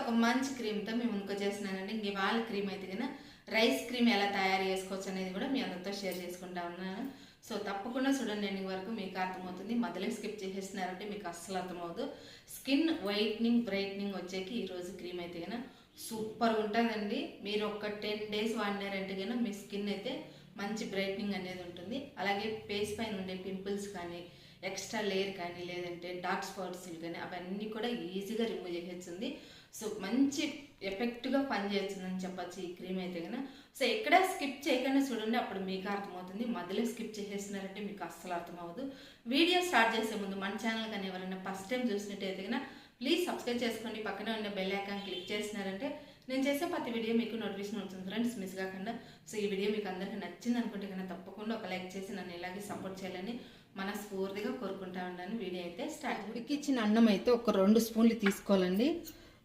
ఒక మంచి క్రీమ్తో మేము ముందుకు చేస్తున్నానండి. ఇంక ఇవాళ క్రీమ్ అయితే కన్నా రైస్ క్రీమ్ ఎలా తయారు చేసుకోవచ్చు అనేది కూడా మీ అందరితో షేర్ చేసుకుంటా ఉన్నాను. సో తప్పకుండా చూడండి, ఎండింగ్ వరకు మీకు అర్థమవుతుంది. మధ్యలో స్కిప్ చేసేసినారంటే మీకు అస్సలు అర్థమవుతుంది. స్కిన్ వైట్నింగ్ బ్రైట్నింగ్ వచ్చేకి ఈరోజు క్రీమ్ అయితే కన్నా సూపర్ ఉంటుందండి. మీరు ఒక 10 days వాడినారంటే కన్నా మీ స్కిన్ అయితే మంచి బ్రైట్నింగ్ అనేది ఉంటుంది. అలాగే ఫేస్ పైన ఉండే పింపుల్స్ కానీ, ఎక్స్ట్రా లేయర్ కానీ, లేదంటే డార్క్ స్పాట్స్ కానీ అవన్నీ కూడా ఈజీగా రిమూవ్ చేసేస్తుంది. సో మంచి ఎఫెక్ట్గా పనిచేస్తుందని చెప్పచ్చు ఈ క్రీమ్ అయితే కన్నా. సో ఎక్కడ స్కిప్ చేయకుండా చూడండి, అప్పుడు మీకు అర్థమవుతుంది. మధ్యలో స్కిప్ చేసేస్తున్నారంటే మీకు అస్సలు అర్థమవుతుంది. వీడియో స్టార్ట్ చేసే ముందు మన ఛానల్ కానీ ఎవరైనా ఫస్ట్ టైం చూసినట్టయితే కన్నా ప్లీజ్ సబ్స్క్రైబ్ చేసుకోండి. పక్కనే ఉన్న బెల్ ఐకాన్ క్లిక్ చేసినారంటే నేను చేసే ప్రతి వీడియో మీకు నోటిఫికేషన్ అవుతుంది ఫ్రెండ్స్, మిస్ కాకుండా. సో ఈ వీడియో మీకు అందరికీ నచ్చింది అనుకుంటే కన్నా తప్పకుండా ఒక లైక్ చేసి నన్ను ఇలాగే సపోర్ట్ చేయాలని మనస్ఫూర్తిగా కోరుకుంటా ఉన్నాను. వీడియో అయితే స్టార్ట్. ఉడికిచ్చిన అన్నం అయితే ఒక 2 స్పూన్లు తీసుకోవాలండి.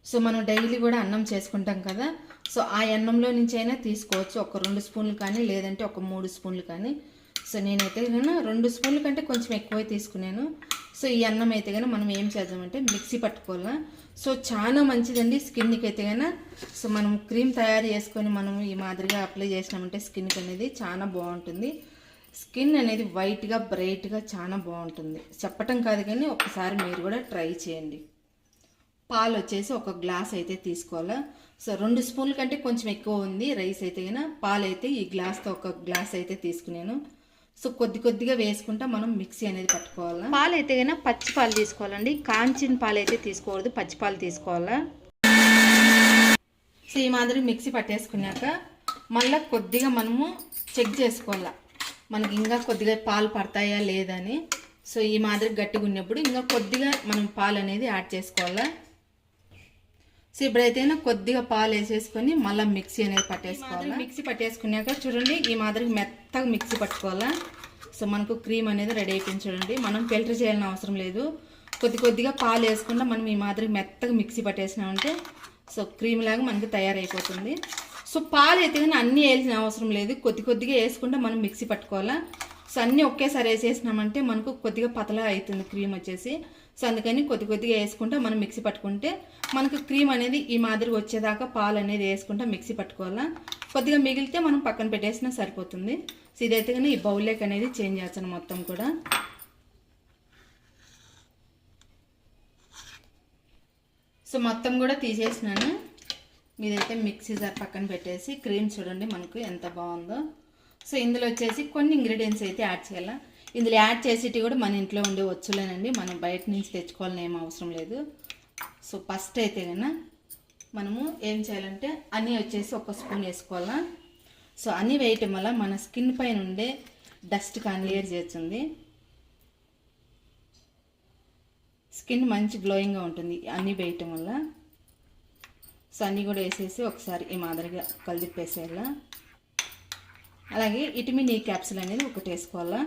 సో మనం డైలీ కూడా అన్నం చేసుకుంటాం కదా, సో ఆ అన్నంలో నుంచి అయినా తీసుకోవచ్చు. ఒక 2 స్పూన్లు కానీ, లేదంటే ఒక 3 స్పూన్లు కానీ. సో నేనైతే కన్నా 2 స్పూన్ల కంటే కొంచెం ఎక్కువే తీసుకున్నాను. సో ఈ అన్నం అయితే కన్నా మనం ఏం చేద్దామంటే మిక్సీ పట్టుకోవాలా. సో చాలా మంచిదండి స్కిన్కి అయితే కన్నా. సో మనం క్రీమ్ తయారు చేసుకొని మనం ఈ మాదిరిగా అప్లై చేసినామంటే స్కిన్కి అనేది చాలా బాగుంటుంది. స్కిన్ అనేది వైట్గా బ్రైట్గా చాలా బాగుంటుంది. చెప్పటం కాదు కానీ ఒకసారి మీరు కూడా ట్రై చేయండి. పాలు వచ్చేసి ఒక గ్లాస్ అయితే తీసుకోవాలా. సో 2 స్పూన్ల కంటే కొంచెం ఎక్కువ ఉంది రైస్ అయితే కన్నా. పాలు అయితే ఈ గ్లాస్తో ఒక గ్లాస్ అయితే తీసుకున్నాను. సో కొద్దిగా వేసుకుంటా మనం మిక్సీ అనేది పట్టుకోవాలా. పాలు అయితే కన్నా పచ్చి పాలు తీసుకోవాలండి, కాంచిన పాలు అయితే తీసుకోకూడదు, పచ్చి పాలు తీసుకోవాలా. సో ఈ మాదిరి మిక్సీ పట్టేసుకున్నాక మళ్ళీ కొద్దిగా మనము చెక్ చేసుకోవాలా, మనకి ఇంకా కొద్దిగా పాలు పడతాయా లేదని. సో ఈ మాదిరి గట్టిగా ఉన్నప్పుడు ఇంకా కొద్దిగా మనం పాలు అనేది యాడ్ చేసుకోవాలా. సో ఇప్పుడైతే కొద్దిగా పాలు వేసేసుకొని మళ్ళీ మిక్సీ అనేది పట్టేసుకోవాలి. మిక్సీ పట్టేసుకున్నాక చూడండి ఈ మాదిరి మెత్తగా మిక్సీ పట్టుకోవాలా. సో మనకు క్రీమ్ అనేది రెడీ అయిపోయింది చూడండి. మనం ఫిల్టర్ చేయాలని అవసరం లేదు. కొద్దిగా పాలు వేసుకుంటా మనం ఈ మాదిరి మెత్తగా మిక్సీ పట్టేసినామంటే సో క్రీమ్ లాగా మనకి తయారైపోతుంది. సో పాలు అయితే కానీ అన్నీ వేయాల్సిన అవసరం లేదు, కొద్దిగా వేసుకుంటా మనం మిక్సీ పట్టుకోవాలా. సో అన్నీ ఒకేసారి వేసేసినామంటే మనకు కొద్దిగా పతలా అవుతుంది క్రీమ్ వచ్చేసి. సో అందుకని కొద్దిగా వేసుకుంటా మనం మిక్సీ పట్టుకుంటే మనకు క్రీమ్ అనేది ఈ మాదిరి వచ్చేదాకా పాలు అనేది వేసుకుంటా మిక్సీ పట్టుకోవాలా. కొద్దిగా మిగిలితే మనం పక్కన పెట్టేసినా సరిపోతుంది. సో ఇదైతే కానీ ఈ బౌల్లోకి అనేది చేంజ్ చేస్తాను మొత్తం కూడా. సో మొత్తం కూడా తీసేసినాను. మీదైతే మిక్సీ జార్ పక్కన పెట్టేసి క్రీమ్ చూడండి మనకు ఎంత బాగుందో. సో ఇందులో వచ్చేసి కొన్ని ఇంగ్రీడియంట్స్ అయితే యాడ్ చేయాలా. ఇందులో యాడ్ చేసేటి కూడా మన ఇంట్లో ఉండే వచ్చులేనండి, మనం బయట నుంచి తెచ్చుకోవాలని ఏం అవసరం లేదు. సో ఫస్ట్ అయితే కన్నా మనము ఏం చేయాలంటే హనీ వచ్చేసి 1 స్పూన్ వేసుకోవాలా. సో హనీ వేయటం వల్ల మన స్కిన్ పైన ఉండే డస్ట్ కానీ క్లియర్ చేస్తుంది, స్కిన్ మంచి గ్లోయింగ్గా ఉంటుంది హనీ వేయటం వల్ల. సో అన్నీ కూడా వేసేసి ఒకసారి ఈ మాదిరిగా కలిపేసేయాలా. అలాగే విటమిన్ ఈ క్యాప్సిల్ అనేది ఒకటి వేసుకోవాలా.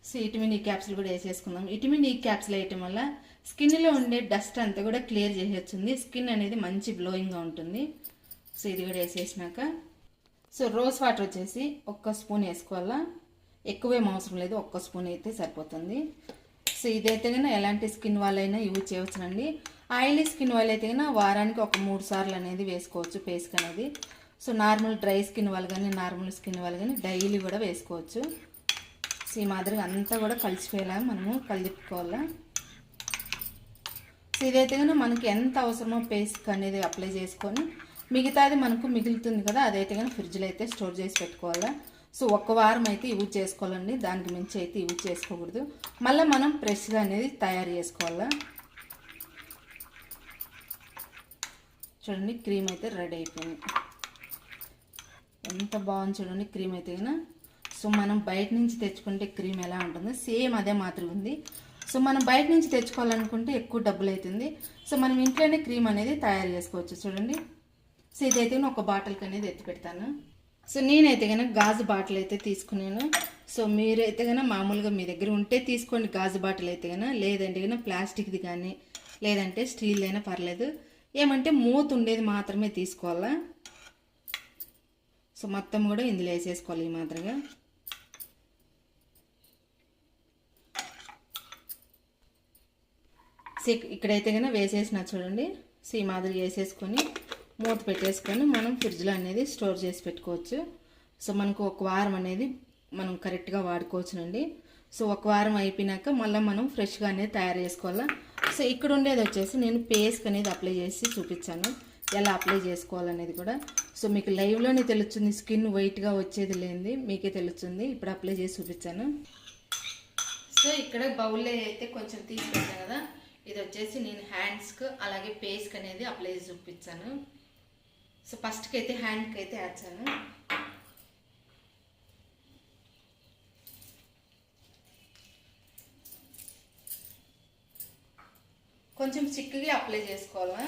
సో విటమిన్ ఈ క్యాప్సిల్ కూడా వేసేసుకుందాం. విటమిన్ ఈ క్యాప్సిల్ వేయటం వల్ల స్కిన్లో ఉండే డస్ట్ అంతా కూడా క్లియర్ చేసేస్తుంది, స్కిన్ అనేది మంచి గ్లోయింగ్గా ఉంటుంది. సో ఇది కూడా వేసేసినాక సో రోజ్ వాటర్ వచ్చేసి 1 స్పూన్ వేసుకోవాలా. ఎక్కువేం అవసరం లేదు, 1 స్పూన్ అయితే సరిపోతుంది. సో ఇదైతే కన్నా ఎలాంటి స్కిన్ వాళ్ళైనా యూజ్ చేయవచ్చునండి. ఆయిలీ స్కిన్ వాళ్ళు అయితే కన్నా వారానికి ఒక 3 సార్లు అనేది వేసుకోవచ్చు ఫేస్కి అనేది. సో నార్మల్ డ్రై స్కిన్ వాళ్ళు కానీ, నార్మల్ స్కిన్ వాళ్ళు కానీ డైలీ కూడా వేసుకోవచ్చు. సో ఈ మాదిరిగా అంతా కూడా కలిసిపోయేలా మనము కలుపుకోవాలా. సో ఇదైతే కానీ మనకి ఎంత అవసరమో ఫేస్కి అనేది అప్లై చేసుకొని మిగతాది మనకు మిగులుతుంది కదా, అదైతే కానీ ఫ్రిడ్జ్లో అయితే స్టోర్ చేసి పెట్టుకోవాలా. సో 1 వారం అయితే యూజ్ చేసుకోవాలండి, దానికి మించి అయితే యూజ్ చేసుకోకూడదు. మళ్ళీ మనం ఫ్రెష్గా అనేది తయారు చేసుకోవాలా. చూడండి క్రీమ్ అయితే రెడీ అయిపోయింది, ఎంత బాగుంది చూడండి క్రీమ్ అయితే కన్నా. సో మనం బయట నుంచి తెచ్చుకుంటే క్రీమ్ ఎలా ఉంటుందో సేమ్ అదే మాత్రం ఉంది. సో మనం బయట నుంచి తెచ్చుకోవాలనుకుంటే ఎక్కువ డబ్బులు అవుతుంది. సో మనం ఇంట్లోనే క్రీమ్ అనేది తయారు చేసుకోవచ్చు చూడండి. సో ఇదైతే ఒక బాటిల్కి అనేది ఎత్తి పెడతాను. సో నేనైతే కనుక గాజు బాటిల్ అయితే తీసుకున్నాను. సో మీరైతే కనుక మామూలుగా మీ దగ్గర ఉంటే తీసుకోండి గాజు బాటిల్ అయితే కనుక, లేదంటే కనుక ప్లాస్టిక్ది కానీ లేదంటే స్టీల్ అయినా పర్లేదు. ఏమంటే మూత ఉండేది మాత్రమే తీసుకోవాలా. సో మొత్తం కూడా ఇందులో వేసేసుకోవాలి ఈ మాదిరిగా. సో ఇక్కడైతే కనుక వేసేసిన చూడండి. సో ఈ మాదిరిగా వేసేసుకొని మూత పెట్టేసుకొని మనం ఫ్రిడ్జ్లో అనేది స్టోర్ చేసి పెట్టుకోవచ్చు. సో మనకు ఒక వారం అనేది మనం కరెక్ట్గా వాడుకోవచ్చునండి. సో ఒక వారం అయిపోయినాక మళ్ళీ మనం ఫ్రెష్గా అనేది తయారు చేసుకోవాలా. సో ఇక్కడ ఉండేది వచ్చేసి నేను పేస్ట్ అనేది అప్లై చేసి చూపించాను, ఎలా అప్లై చేసుకోవాలనేది కూడా. సో మీకు లైవ్లోనే తెలుస్తుంది, స్కిన్ వైట్గా వచ్చేది లేనిది మీకే తెలుస్తుంది. ఇప్పుడు అప్లై చేసి చూపించాను. సో ఇక్కడ బౌల్లో అయితే కొంచెం తీసుకుంటాను కదా, ఇది వచ్చేసి నేను హ్యాండ్స్కి అలాగే ఫేస్కి అనేది అప్లై చేసి చూపించాను. సో ఫస్ట్కి అయితే హ్యాండ్కి అయితే వేస్తాను. కొంచెం చిక్కగా అప్లై చేసుకోవాలా.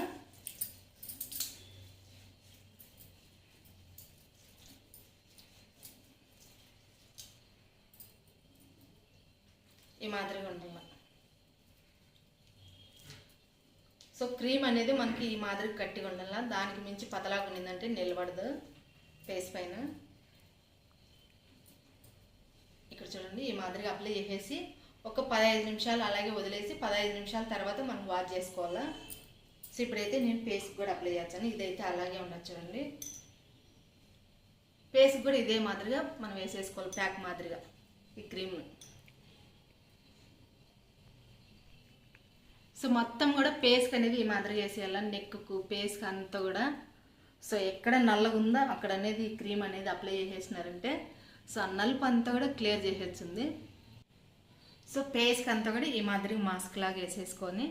ఈ మాదిరిగా ఉండాలి. సో క్రీమ్ అనేది మనకి ఈ మాదిరి గట్టిగా ఉండాలి, దానికి మించి పతలాగా ఉండిందంటే నిలబడదు ఫేస్ పైన. ఇక్కడ చూడండి ఈ మాదిరిగా అప్లై చేసేసి ఒక 15 నిమిషాలు అలాగే వదిలేసి 15 నిమిషాల తర్వాత మనం వాష్ చేసుకోవాలా. సో ఇప్పుడైతే నేను ఫేస్కి కూడా అప్లై చేస్తాను. ఇదైతే అలాగే ఉండదు చూడండి. ఫేస్కి కూడా ఇదే మాదిరిగా మనం వేసేసుకోవాలి, ప్యాక్ మాదిరిగా ఈ క్రీమ్ను. సో మొత్తం కూడా పేస్క్ అనేది ఈ మాదిరిగా వేసేయాలి, నెక్కు పేస్క్ అంతా కూడా. సో ఎక్కడ నల్లగా ఉందో అక్కడ అనేది ఈ క్రీమ్ అనేది అప్లై చేసేసినారంటే సో ఆ నలుపు అంతా కూడా క్లియర్ చేసేస్తుంది. సో పేస్క్ అంతా కూడా ఈ మాదిరిగా మాస్క్ లాగా వేసేసుకొని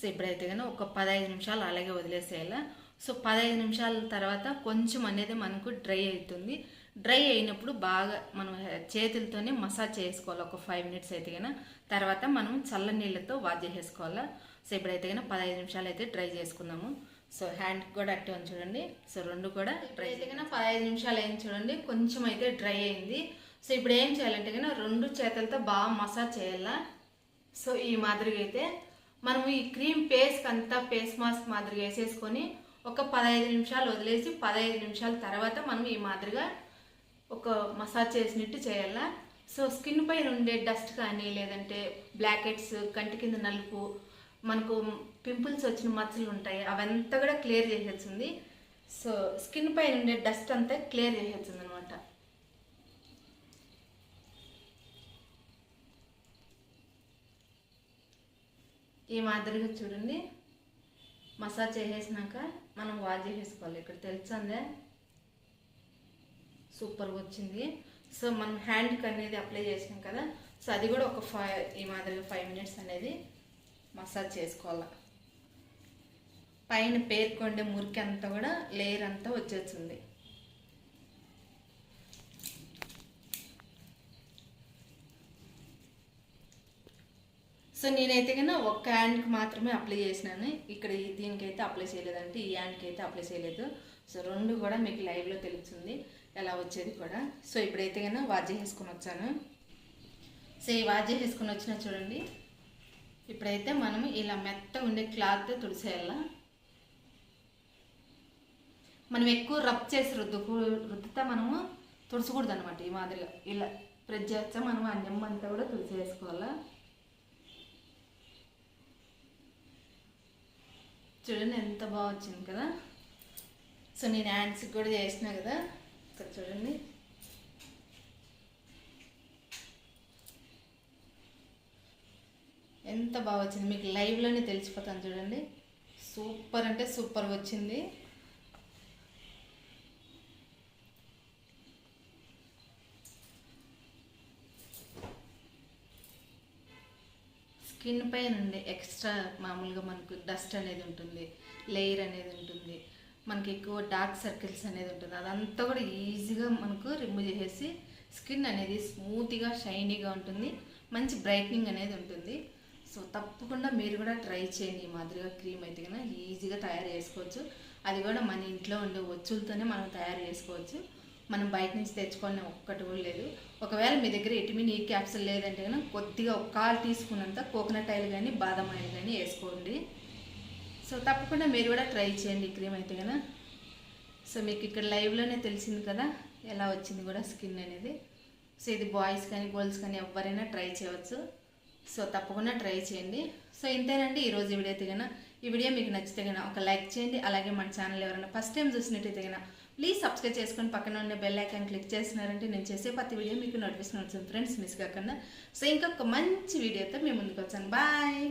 సో ఇప్పుడైతే కానీ ఒక 15 నిమిషాలు అలాగే వదిలేసేయాలి. సో 15 నిమిషాల తర్వాత కొంచెం అనేది మనకు డ్రై అవుతుంది. డ్రై అయినప్పుడు బాగా మనం చేతులతోనే మసాజ్ చేసుకోవాలి ఒక 5 మినిట్స్ అయితే కన్నా. తర్వాత మనం చల్ల నీళ్ళతో వాష్ చేసేసుకోవాలి. సో ఇప్పుడైతే కన్నా 15 నిమిషాలు అయితే డ్రై చేసుకుందాము. సో హ్యాండ్కి కూడా అట్టే ఉంది చూడండి. సో రెండు కూడా డ్రై అయితే కన్నా 15 నిమిషాలు అయింది చూడండి, కొంచెం అయితే డ్రై అయింది. సో ఇప్పుడు ఏం చేయాలంటే కన్నా రెండు చేతులతో బాగా మసాజ్ చేయాలా. సో ఈ మాదిరిగా అయితే మనం ఈ క్రీమ్ పేస్క్ అంతా ఫేస్ మాస్క్ మాదిరిగా వేసేసుకొని ఒక 15 నిమిషాలు వదిలేసి 15 నిమిషాల తర్వాత మనం ఈ మాదిరిగా ఒక మసాజ్ చేసినట్టు చేయాలా. సో స్కిన్ పైన ఉండే డస్ట్ కానీ లేదంటే బ్లాక్ హెడ్స్, కంటి కింద నలుపు, మనకు పింపుల్స్ వచ్చిన మచ్చలు ఉంటాయి, అవంతా కూడా క్లియర్ చేసేస్తుంది. సో స్కిన్ పైన ఉండే డస్ట్ అంతా క్లియర్ చేసేస్తుంది అనమాట. ఈ మాదిరిగా చూడండి మసాజ్ చేసేసినాక మనం వాష్ చేసేసుకోవాలి. ఇక్కడ తెలుస్తుందే సూపర్గా వచ్చింది. సో మనం హ్యాండ్కి అనేది అప్లై చేసినాం కదా, సో అది కూడా ఒక ఈ మాదిరిగా 5 మినిట్స్ అనేది మసాజ్ చేసుకోవాలి. పైన పేర్కొండే మురికి అంతా కూడా లేయర్ అంతా వచ్చేస్తుంది. సో నేనైతే కన్నా ఒక్క హ్యాండ్కి మాత్రమే అప్లై చేసినాను, ఇక్కడ దీనికైతే అప్లై చేయలేదంటే ఈ హ్యాండ్కి అయితే అప్లై చేయలేదు. సో రెండు కూడా మీకు లైవ్లో తెలుస్తుంది ఎలా వచ్చేది కూడా. సో ఇప్పుడైతే కన్నా వాష్ చేసుకుని వచ్చాను. సో ఈ వాష్ చేసుకుని వచ్చినా చూడండి. ఇప్పుడైతే మనం ఇలా మెత్తగా ఉండే క్లాత్ తుడిసేయాల. మనం ఎక్కువ రబ్ చేసి రుద్దుతా మనము తుడచకూడదు అనమాట. ఈ మాదిరిగా ఇలా ప్రెస్ చేస్తే మనం ఆ నెమ్మంతా కూడా తుడిచేసుకోవాలా. చూడండి ఎంత బాగా వచ్చింది కదా. సో నేను హ్యాండ్స్కి కూడా చేసిన కదా, ఇక్కడ చూడండి. ఎంత బాగా వచ్చింది, మీకు లైవ్లోనే తెలిసిపోతాను చూడండి. సూపర్ అంటే సూపర్ వచ్చింది. స్కిన్ పైన ఉండే ఎక్స్ట్రా మామూలుగా మనకు డస్ట్ అనేది ఉంటుంది, లేయర్ అనేది ఉంటుంది, మనకి ఎక్కువ డార్క్ సర్కిల్స్ అనేది ఉంటుంది, అదంతా కూడా ఈజీగా మనకు రిమూవ్ చేసేసి స్కిన్ అనేది స్మూత్గా షైనీగా ఉంటుంది, మంచి బ్రైట్నింగ్ అనేది ఉంటుంది. సో తప్పకుండా మీరు కూడా ట్రై చేయండి. ఈ మాదిరిగా క్రీమ్ అయితే కన్నా ఈజీగా తయారు చేసుకోవచ్చు. అది కూడా మన ఇంట్లో ఉండే వచ్చులతోనే మనం తయారు చేసుకోవచ్చు. మనం బయట నుంచి తెచ్చుకోవాలని ఒక్కటి కూడా లేదు. ఒకవేళ మీ దగ్గర విటమిన్ ఈ క్యాప్సూల్ లేదంటే కన్నా కొద్దిగా ఒక కాలు తీసుకున్నంత కోకోనట్ ఆయిల్ కానీ బాదం ఆయిల్ కానీ వేసుకోండి. సో తప్పకుండా మీరు కూడా ట్రై చేయండి ఈ క్రీమ్ అయితే కన్నా. సో మీకు ఇక్కడ లైవ్లోనే తెలిసింది కదా ఎలా వచ్చింది కూడా స్కిన్ అనేది. సో ఇది బాయ్స్ కానీ గర్ల్స్ కానీ ఎవరైనా ట్రై చేయవచ్చు. సో తప్పకుండా ట్రై చేయండి. సో ఇంతేనండి ఈరోజు వీడియో అయితే కన్నా. ఈ వీడియో మీకు నచ్చితే కనుక ఒక లైక్ చేయండి. అలాగే మన ఛానల్ ఎవరైనా ఫస్ట్ టైం చూసినట్టయితే కనుక ప్లీజ్ సబ్స్క్రైబ్ చేసుకొని పక్కన ఉన్న బెల్ ఐకాన్ క్లిక్ చేస్తున్నారంటే నేను చేసే ప్రతి వీడియో మీకు నోటిఫికేషన్ వస్తుంది ఫ్రెండ్స్, మిస్ కాకుండా. సో ఇంకొక మంచి వీడియోతో మేము ముందుకు వచ్చాను. బాయ్.